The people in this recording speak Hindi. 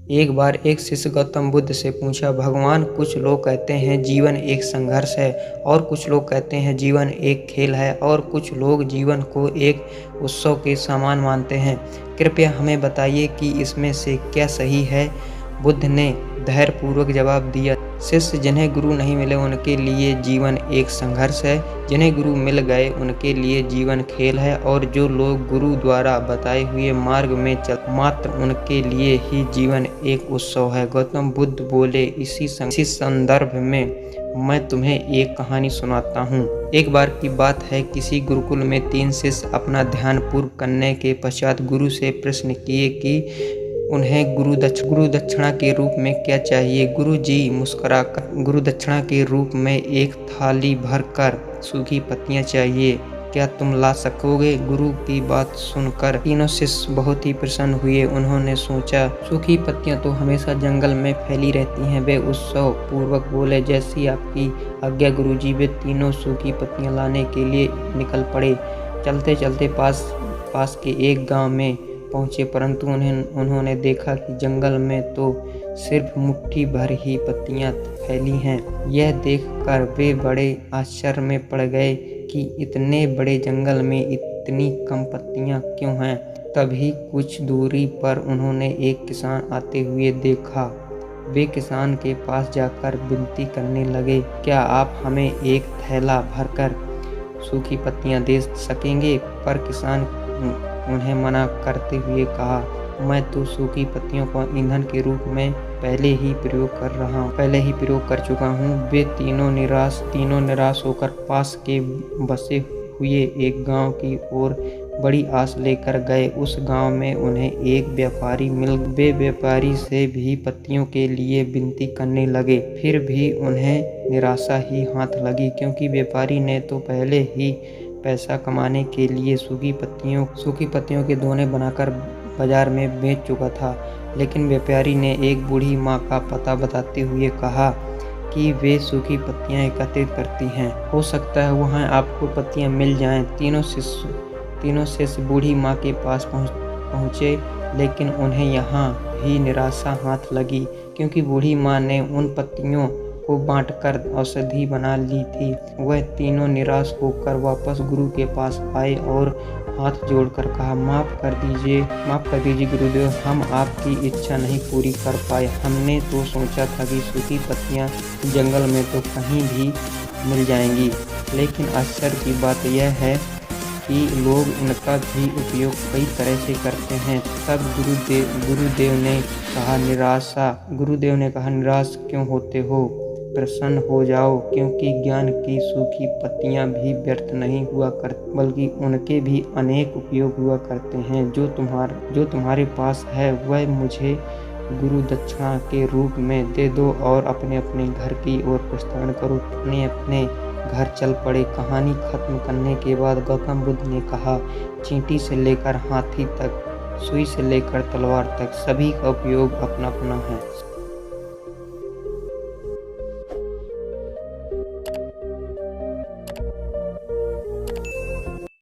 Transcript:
एक बार एक शिष्य गौतम बुद्ध से पूछा, भगवान, कुछ लोग कहते हैं जीवन एक संघर्ष है, और कुछ लोग कहते हैं जीवन एक खेल है, और कुछ लोग जीवन को एक उत्सव के समान मानते हैं। कृपया हमें बताइए कि इसमें से क्या सही है। बुद्ध ने धैर्यपूर्वक जवाब दिया, शिष्य, जिन्हें गुरु नहीं मिले उनके लिए जीवन एक संघर्ष है, जिन्हें गुरु मिल गए उनके लिए जीवन खेल है, और जो लोग गुरु द्वारा बताए हुए मार्ग में चल मात्र उनके लिए ही जीवन एक उत्सव है। गौतम बुद्ध बोले, इसी संदर्भ में मैं तुम्हें एक कहानी सुनाता हूँ। एक बार की बात है, किसी गुरुकुल में 3 शिष्य अपना ध्यान पूर्ण करने के पश्चात गुरु से प्रश्न किए कि उन्हें गुरु दक्षिणा के रूप में क्या चाहिए। गुरु जी मुस्कुराकर, गुरु दक्षिणा के रूप में एक थाली भरकर सूखी पत्तियां चाहिए, क्या तुम ला सकोगे। गुरु की बात सुनकर तीनों शिष्य बहुत ही प्रसन्न हुए। उन्होंने सोचा, सूखी पत्तियां तो हमेशा जंगल में फैली रहती हैं। वे उत्सव पूर्वक बोले, जैसी आपकी आज्ञा गुरुजी। वे तीनों सूखी पत्तियां लाने के लिए निकल पड़े। चलते चलते पास के एक गांव में पहुंचे, परंतु उन्होंने देखा कि जंगल में तो सिर्फ मुट्ठी भर ही पत्तियां फैली हैं। यह देखकर वे बड़े आश्चर्य में पड़ गए कि इतने बड़े जंगल में इतनी कम पत्तियां क्यों हैं। तभी कुछ दूरी पर उन्होंने एक किसान आते हुए देखा। वे किसान के पास जाकर विनती करने लगे, क्या आप हमें एक थैला भरकर सूखी पत्तियां दे सकेंगे। पर किसान उन्हें मना करते हुए कहा, मैं तो सूखी पत्तियों को ईंधन के रूप में पहले ही प्रयोग कर चुका हूँ। वे तीनों निराश होकर पास के बसे हुए एक गांव की ओर बड़ी आस लेकर गए। उस गांव में उन्हें एक व्यापारी मिल गए। वे व्यापारी से भी पत्तियों के लिए विनती करने लगे, फिर भी उन्हें निराशा ही हाथ लगी, क्योंकि व्यापारी ने तो पहले ही पैसा कमाने के लिए सूखी पत्तियों के दोने बनाकर बाजार में बेच चुका था। लेकिन व्यापारी ने एक बूढ़ी माँ का पता बताते हुए कहा कि वे सूखी पत्तियां एकत्रित करती हैं, हो सकता है वहाँ आपको पत्तियां मिल जाएं। तीनों शिष्य बूढ़ी माँ के पास पहुँचे, लेकिन उन्हें यहाँ भी निराशा हाथ लगी, क्योंकि बूढ़ी माँ ने उन पत्तियों को बांटकर औषधि बना ली थी। वह तीनों निराश होकर वापस गुरु के पास आए और हाथ जोड़कर कहा, माफ कर दीजिए गुरुदेव, हम आपकी इच्छा नहीं पूरी कर पाए। हमने तो सोचा था कि सूखी पत्तियां जंगल में तो कहीं भी मिल जाएंगी, लेकिन आश्चर्य की बात यह है कि लोग इनका भी उपयोग कई तरह से करते हैं। तब गुरुदेव ने कहा, निराश क्यों होते हो, प्रसन्न हो जाओ, क्योंकि ज्ञान की सूखी पत्तियां भी व्यर्थ नहीं हुआ करती, बल्कि उनके भी अनेक उपयोग हुआ करते हैं। जो तुम्हारे पास है वह मुझे गुरु दक्षिणा के रूप में दे दो और अपने अपने घर की ओर प्रस्थान करो। अपने घर चल पड़े। कहानी खत्म करने के बाद गौतम बुद्ध ने कहा, चींटी से लेकर हाथी तक, सुई से लेकर तलवार तक, सभी का उपयोग अपना अपना है।